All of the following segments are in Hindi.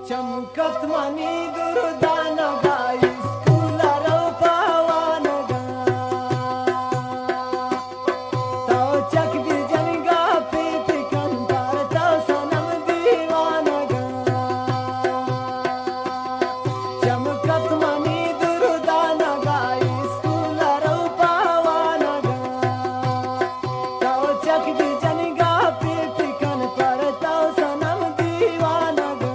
चमकत मनी दुर्दान गाई स्कूल रो पवन गा तो चक भी जन गा पीत कंपर तो सनम दीवान गा चमकत मनी दुर्दान गाई स्कूल रो पवन गा तो चक भी जन गा पीत कंपर तो सनम दीवान गा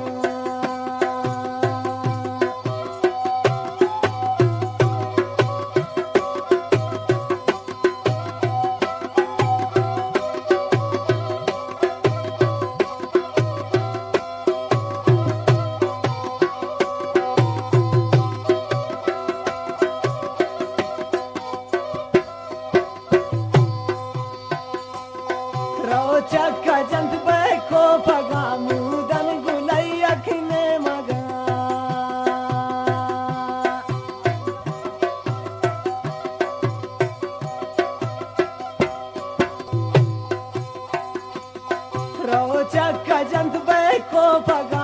रोचक जंत पे को पगा मुदन गुलई अखने मगा रोचक जंत पे को पगा